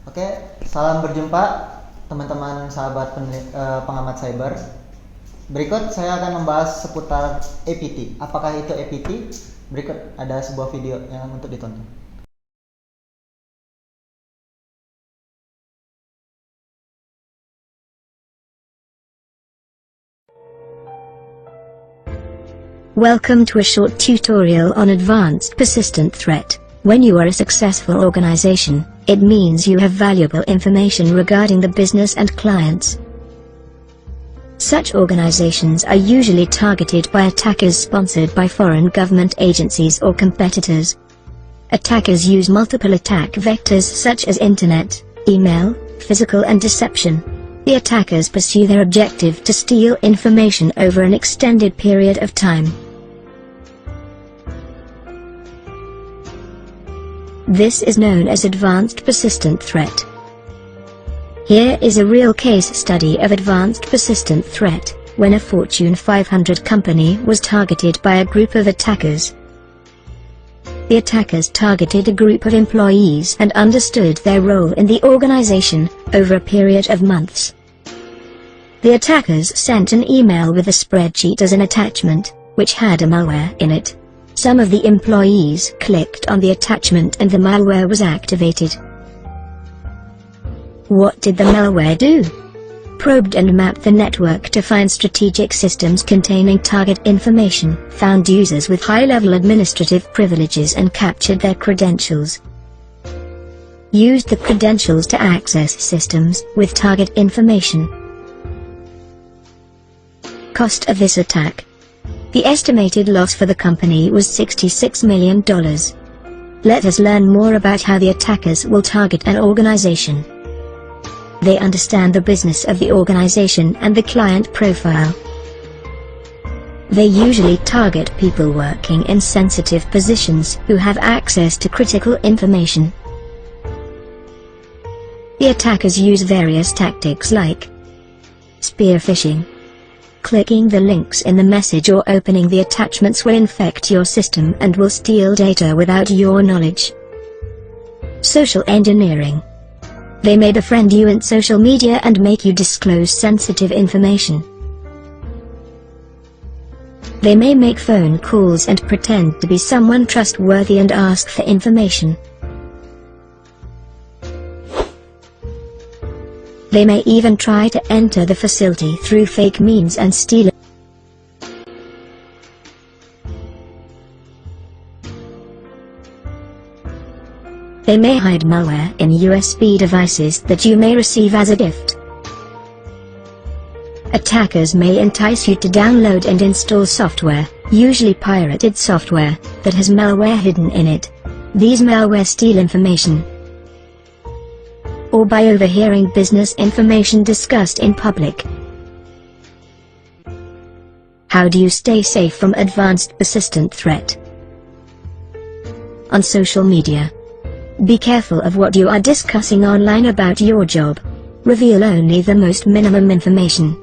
Oke, salam berjumpa teman-teman sahabat pengamat cyber. Berikut saya akan membahas seputar APT. Apakah itu APT? Berikut ada sebuah video yang untuk ditonton. Welcome to a short tutorial on advanced persistent threat. When you are a successful organization, it means you have valuable information regarding the business and clients. Such organizations are usually targeted by attackers sponsored by foreign government agencies or competitors. Attackers use multiple attack vectors such as internet, email, physical and deception. The attackers pursue their objective to steal information over an extended period of time. This is known as advanced persistent threat. Here is a real case study of advanced persistent threat, when a Fortune 500 company was targeted by a group of attackers. The attackers targeted a group of employees and understood their role in the organization, over a period of months. The attackers sent an email with a spreadsheet as an attachment, which had a malware in it. Some of the employees clicked on the attachment and the malware was activated. What did the malware do? Probed and mapped the network to find strategic systems containing target information, found users with high-level administrative privileges and captured their credentials. Used the credentials to access systems with target information. Cost of this attack. The estimated loss for the company was $66 million. Let us learn more about how the attackers will target an organization. They understand the business of the organization and the client profile. They usually target people working in sensitive positions who have access to critical information. The attackers use various tactics like spear phishing. Clicking the links in the message or opening the attachments will infect your system and will steal data without your knowledge. Social engineering. They may befriend you in social media and make you disclose sensitive information. They may make phone calls and pretend to be someone trustworthy and ask for information. They may even try to enter the facility through fake means and steal it. They may hide malware in USB devices that you may receive as a gift. Attackers may entice you to download and install software, usually pirated software, that has malware hidden in it. These malware steal information, or by overhearing business information discussed in public. How do you stay safe from advanced persistent threat? On social media. Be careful of what you are discussing online about your job. Reveal only the most minimum information.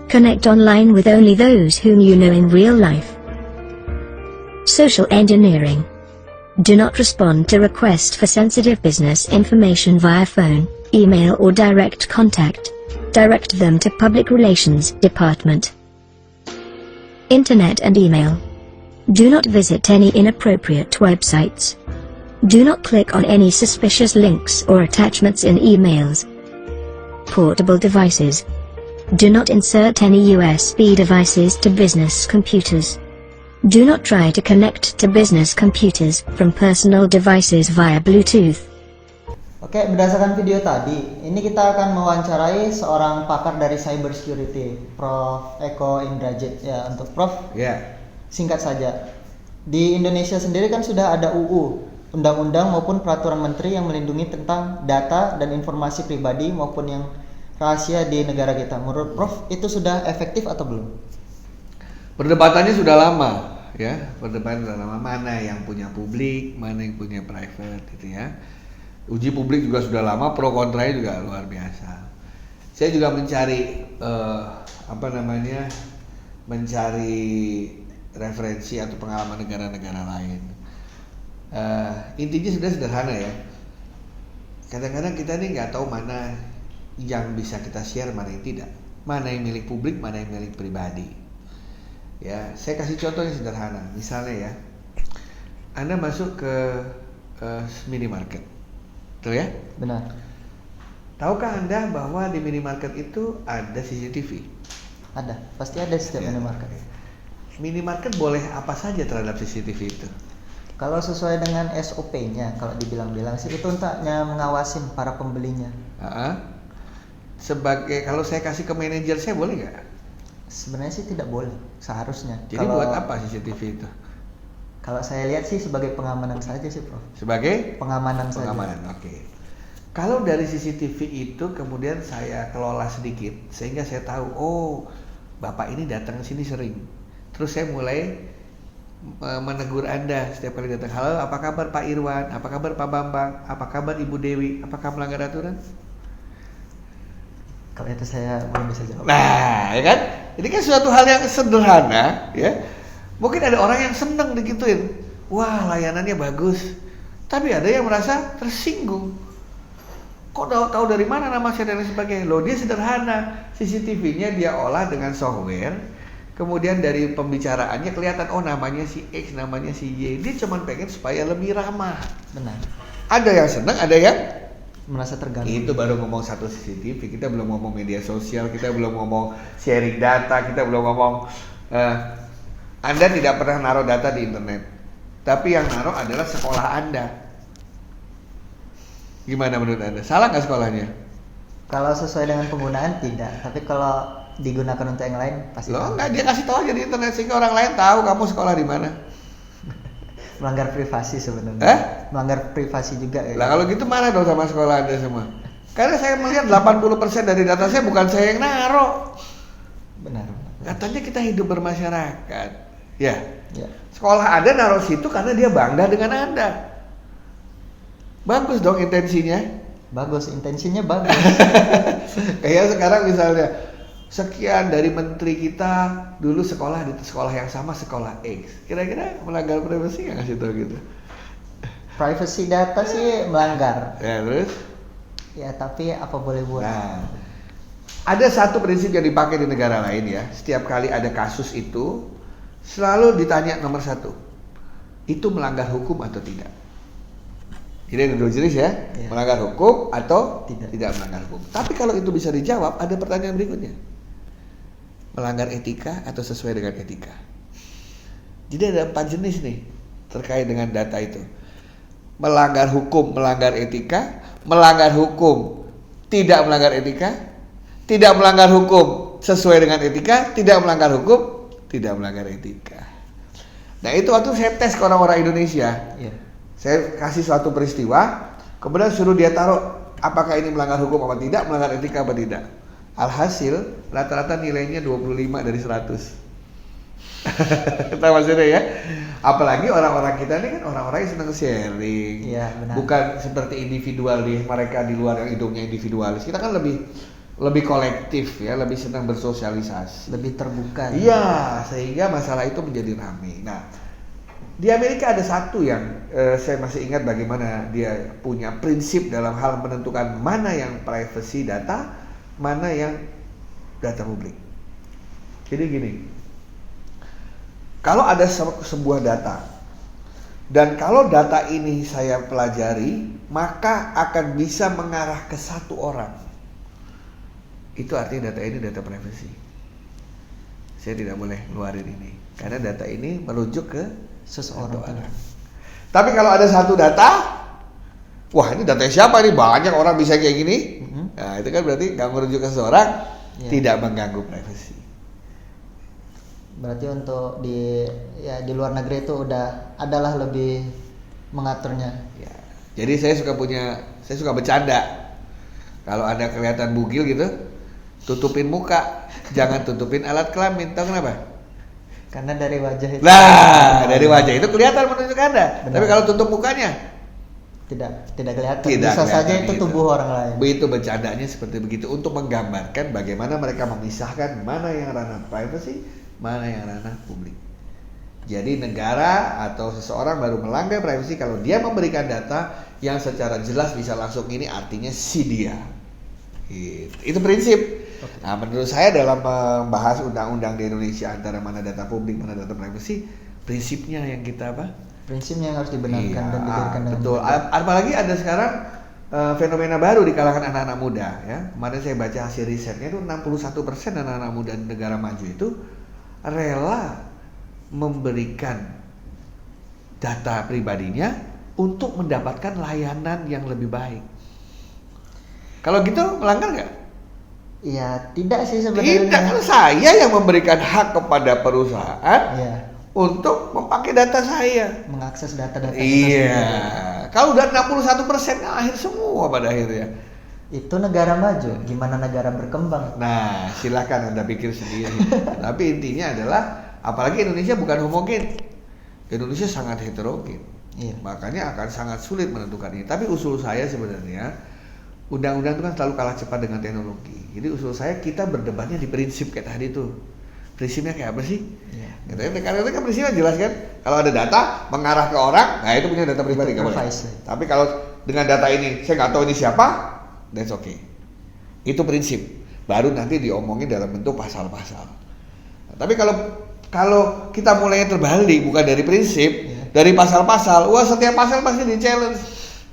Connect online with only those whom you know in real life. Social engineering. Do not respond to requests for sensitive business information via phone, email or direct contact. Direct them to Public Relations Department. Internet and email. Do not visit any inappropriate websites. Do not click on any suspicious links or attachments in emails. Portable devices. Do not insert any USB devices to business computers. Do not try to connect to business computers from personal devices via Bluetooth. Oke, berdasarkan video tadi, ini kita akan mewawancarai seorang pakar dari cybersecurity, Prof. Eko Indrajit. Ya, untuk Prof, singkat saja. Di Indonesia sendiri kan sudah ada UU, undang-undang maupun peraturan menteri yang melindungi tentang data dan informasi pribadi maupun yang rahasia di negara kita. Menurut Prof, itu sudah efektif atau belum? Perdebatannya sudah lama, ya. Perdebatan sudah lama, mana yang punya publik, mana yang punya private, gitu ya. Uji publik juga sudah lama, pro kontranya juga luar biasa. Saya juga mencari mencari referensi atau pengalaman negara-negara lain. Intinya sudah sederhana ya. kadang-kadang kita nih nggak tahu mana yang bisa kita share, mana yang tidak, mana yang milik publik, mana yang milik pribadi. Ya, saya kasih contoh yang sederhana. Misalnya ya, Anda masuk ke minimarket, betul ya? Benar. Tahukah Anda bahwa di minimarket itu ada CCTV? Ada, pasti ada di setiap minimarket. Minimarket boleh apa saja terhadap CCTV itu? Kalau sesuai dengan SOP-nya, kalau dibilang-bilang sih itu untuknya mengawasin para pembelinya. Sebagai, kalau saya kasih ke manajer saya boleh nggak? Sebenarnya sih tidak boleh, seharusnya. Jadi buat apa CCTV itu? Kalau saya lihat sih sebagai pengamanan saja sih, Prof. Sebagai pengamanan saja. Oke. Kalau dari CCTV itu kemudian saya kelola sedikit sehingga saya tahu, oh, Bapak ini datang ke sini sering. Terus saya mulai menegur Anda setiap kali datang. Halo, apa kabar Pak Irwan? Apa kabar Pak Bambang? Apa kabar Ibu Dewi? Apakah melanggar aturan? Kalau itu saya belum bisa jawab. Nah, ya kan? Ini kan suatu hal yang sederhana, ya. Mungkin ada orang yang senang digituin. Wah, layanannya bagus. Tapi ada yang merasa tersinggung. Kok tahu dari mana nama saya dan lain sebagainya? Loh, dia sederhana. CCTV-nya dia olah dengan software. Kemudian dari pembicaraannya kelihatan, oh namanya si X, namanya si Y. Dia cuma pengen supaya lebih ramah. Benar. Ada yang senang, ada yang merasa terganggu. Itu baru ngomong satu CCTV. Kita belum ngomong media sosial, kita belum ngomong sharing data, kita belum ngomong Anda tidak pernah naruh data di internet, tapi yang naruh adalah sekolah Anda. Gimana menurut Anda? Salah nggak sekolahnya? Kalau sesuai dengan penggunaan tidak, tapi kalau digunakan untuk yang lain pasti. Loh, nggak, dia kasih tahu aja di internet sehingga orang lain tahu kamu sekolah di mana. Melanggar privasi sebenarnya. Melanggar privasi juga ya. Lah kalau gitu marah dong sama sekolah Anda semua. Karena saya melihat 80% dari data saya bukan saya yang naruh. Benar. Katanya kita hidup bermasyarakat. Ya. Sekolah Anda naruh situ karena dia bangga dengan Anda. Bagus dong intensinya. Bagus, intensinya bagus. Kayak sekarang misalnya sekian dari menteri kita dulu sekolah di sekolah yang sama, sekolah X. Kira-kira melanggar privasi nggak ngasih tahu gitu? Privacy data sih melanggar. Ya terus? Ya tapi apa boleh buat? Nah, ada satu prinsip yang dipakai di negara lain ya. Setiap kali ada kasus itu selalu ditanya nomor satu, itu melanggar hukum atau tidak? Jadi ada dua jenis ya, melanggar hukum atau tidak melanggar hukum. Tapi kalau itu bisa dijawab, ada pertanyaan berikutnya. Melanggar etika atau sesuai dengan etika? Jadi ada 4 jenis nih terkait dengan data itu. Melanggar hukum, melanggar etika, melanggar hukum, tidak melanggar etika, tidak melanggar hukum sesuai dengan etika, tidak melanggar hukum, tidak melanggar etika. Nah itu waktu saya tes ke orang-orang Indonesia. Saya kasih suatu peristiwa, kemudian suruh dia taruh apakah ini melanggar hukum apa tidak, melanggar etika apa tidak. Alhasil rata-rata nilainya 25 dari 100. Tahu maksudnya ya? Apalagi orang-orang kita ini kan orang-orang yang senang sharing. Iya, benar. Bukan seperti individual mereka di luar yang hidupnya individualis. Kita kan lebih kolektif ya, lebih senang bersosialisasi. Lebih terbuka. Iya, sehingga masalah itu menjadi ramai. Nah, di Amerika ada satu yang saya masih ingat bagaimana dia punya prinsip dalam hal menentukan mana yang privacy data, mana yang data publik. Jadi gini, kalau ada sebuah data dan kalau data ini saya pelajari, maka akan bisa mengarah ke satu orang. Itu artinya data ini data privacy. Saya tidak boleh ngeluarin ini karena data ini merujuk ke seseorang. Tapi kalau ada satu data, wah ini data siapa nih, banyak orang bisa kayak gini. Nah itu kan berarti nggak merujuk ke seseorang, tidak mengganggu privasi. Berarti untuk di luar negeri itu adalah lebih mengaturnya. Ya. Jadi saya suka bercanda. Kalau Anda kelihatan bugil gitu, tutupin muka, jangan tutupin alat kelamin. Tahu kenapa? Karena dari wajah itu. Nah, dari wajah itu kelihatan menunjuk Anda. Benar. Tapi kalau tutup mukanya tidak kelihatan. Tidak bisa kelihatan saja itu gitu. tubuh orang lain. Begitu bercandanya seperti begitu untuk menggambarkan bagaimana mereka memisahkan mana yang ranah privacy, mana yang ranah publik. Jadi negara atau seseorang baru melanggar privasi kalau dia memberikan data yang secara jelas bisa langsung ini artinya si dia. Itu prinsip. Nah, menurut saya dalam membahas undang-undang di Indonesia antara mana data publik, mana data privasi, prinsipnya yang kita apa? Prinsipnya yang harus dibenarkan dan didirikan dengan betul. Apalagi ada sekarang fenomena baru di kalangan anak-anak muda ya. Kemarin saya baca hasil risetnya itu 61% anak-anak muda di negara maju itu rela memberikan data pribadinya untuk mendapatkan layanan yang lebih baik. Kalau gitu melanggar nggak? Ya tidak sih sebenarnya. Tidak, kan saya yang memberikan hak kepada perusahaan untuk memakai data saya, mengakses data-data kita sendiri. Kalau udah 61% akhir semua pada akhirnya. Itu negara maju, gimana negara berkembang? Nah, silakan Anda pikir sendiri. Tapi intinya adalah apalagi Indonesia bukan homogen. Indonesia sangat heterogen. Makanya akan sangat sulit menentukan ini. Tapi usul saya sebenarnya undang-undang itu kan selalu kalah cepat dengan teknologi. Jadi usul saya kita berdebatnya di prinsip kayak tadi tuh. Prinsipnya kayak apa sih? Karena itu kan prinsipnya jelas kan. Kalau ada data mengarah ke orang, nah itu punya data pribadi nggak boleh. Tapi kalau dengan data ini saya nggak tahu ini siapa, that's okay. Itu prinsip. Baru nanti diomongin dalam bentuk pasal-pasal. Nah, tapi kalau kita mulainya terbalik bukan dari prinsip, dari pasal-pasal, wah setiap pasal pasti di-challenge.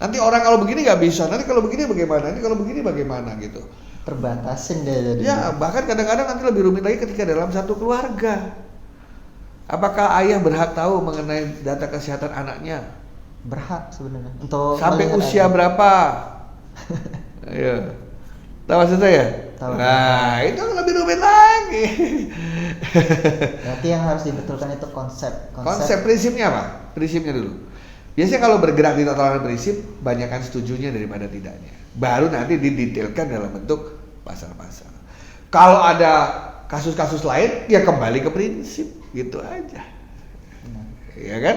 Nanti orang kalau begini nggak bisa, nanti kalau begini bagaimana, nanti kalau begini bagaimana gitu. Terbatasin deh jadi. Ya, bahkan kadang-kadang nanti lebih rumit lagi ketika dalam satu keluarga. Apakah ayah berhak tahu mengenai data kesehatan anaknya? Berhak sebenarnya. Untuk sampai usia berapa? Iya. Tahu maksud saya? Tahu. Nah, itu lebih rumit lagi. Berarti yang harus dibetulkan itu konsep prinsipnya apa? Prinsipnya dulu. Biasanya kalau bergerak di tataran prinsip, banyakkan setujunya daripada tidaknya. Baru nanti didetailkan dalam bentuk pasal-pasal. Kalau ada kasus-kasus lain, ya kembali ke prinsip, gitu aja. Ya kan?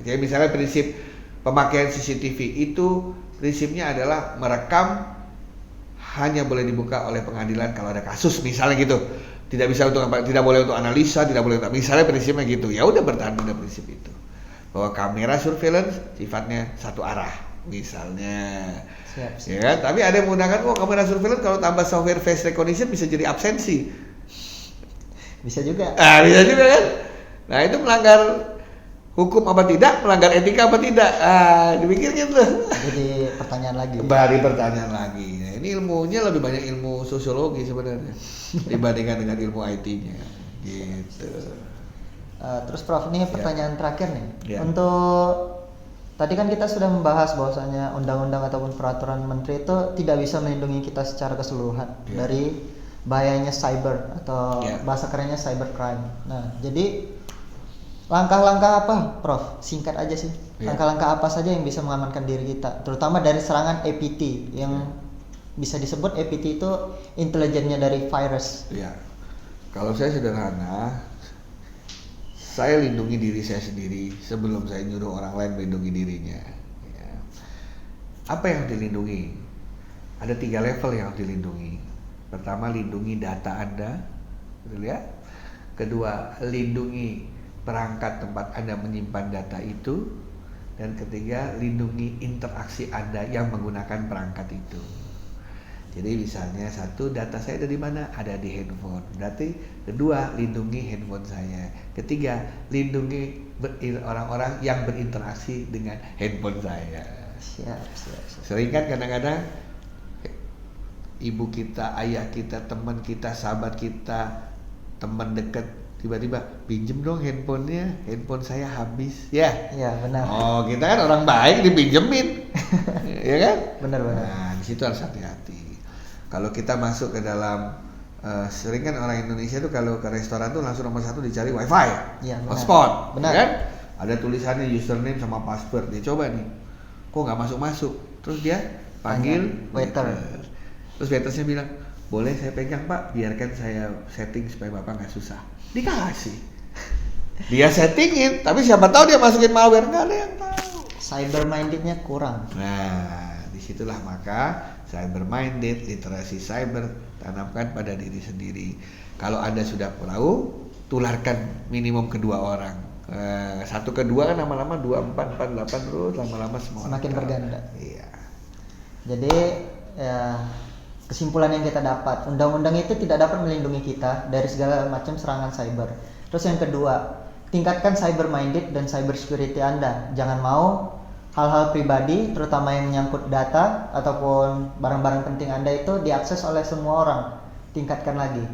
Jadi misalnya prinsip pemakaian CCTV itu prinsipnya adalah merekam hanya boleh dibuka oleh pengadilan kalau ada kasus, misalnya gitu. Tidak boleh untuk analisa, tidak boleh untuk, misalnya prinsipnya gitu. Ya udah bertahan pada prinsip itu. Bahwa kamera surveillance sifatnya satu arah, misalnya. Siap. Ya kan? Tapi ada yang menggunakan kamera surveillance kalau tambah software face recognition bisa jadi absensi. Bisa juga. Bisa juga kan? Nah, itu melanggar hukum apa tidak, melanggar etika apa tidak. Dipikirkan tuh. Jadi pertanyaan lagi. Kembali pertanyaan lagi. Nah, ini ilmunya lebih banyak ilmu sosiologi sebenarnya dibandingkan dengan ilmu IT-nya. Gitu. Terus Prof, ini pertanyaan terakhir nih. Ya. Untuk tadi kan kita sudah membahas bahwasanya undang-undang ataupun peraturan menteri itu tidak bisa melindungi kita secara keseluruhan dari bahayanya cyber atau bahasa kerennya cybercrime. Nah, jadi langkah-langkah apa, Prof? Singkat aja sih. Langkah-langkah apa saja yang bisa mengamankan diri kita, terutama dari serangan APT yang bisa disebut APT itu intelijennya dari virus. Ya. Kalau saya sederhana, saya lindungi diri saya sendiri sebelum saya nyuruh orang lain melindungi dirinya. Ya. Apa yang dilindungi? Ada 3 level yang harus dilindungi. Pertama, lindungi data Anda, betul ya? Kedua, lindungi perangkat tempat Anda menyimpan data itu. Dan ketiga, lindungi interaksi Anda yang menggunakan perangkat itu. Jadi misalnya satu, data saya ada di mana? Ada di handphone. Berarti kedua, lindungi handphone saya. Ketiga, lindungi orang-orang yang berinteraksi dengan handphone saya. Siap. Sering kan kadang-kadang ibu kita, ayah kita, teman kita, sahabat kita, teman dekat tiba-tiba pinjem dong handphonenya, handphone saya habis. Ya benar. Oh, kita kan orang baik dipinjemin. Ya kan? Benar. Nah, di situ harus hati-hati. Kalau kita masuk ke dalam sering kan orang Indonesia tuh kalau ke restoran tuh langsung nomor 1 dicari wifi, hotspot, benar. Kan? Ada tulisannya username sama password. Dia coba nih, kok nggak masuk. Terus dia panggil waiter. Terus waitersnya bilang, boleh saya pegang Pak, biarkan saya setting supaya Bapak nggak susah. Dikasih. Dia settingin, tapi siapa tahu dia masukin malware, nggak ada yang tahu. Cyber mindednya kurang. Nah, disitulah maka cyber minded, literasi cyber tanamkan pada diri sendiri. Kalau Anda sudah tahu, tularkan minimum kedua orang. 1 ke 2 kan lama-lama 2, 4, 4, 8 terus lama-lama semua semakin berganda. Iya. Jadi ya, kesimpulan yang kita dapat, undang-undang itu tidak dapat melindungi kita dari segala macam serangan cyber. Terus yang kedua, tingkatkan cyber minded dan cyber security Anda. Jangan mau hal-hal pribadi, terutama yang menyangkut data ataupun barang-barang penting Anda itu diakses oleh semua orang. Tingkatkan lagi.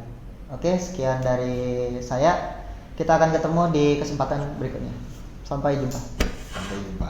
Oke, sekian dari saya. Kita akan ketemu di kesempatan berikutnya. Sampai jumpa. Sampai jumpa.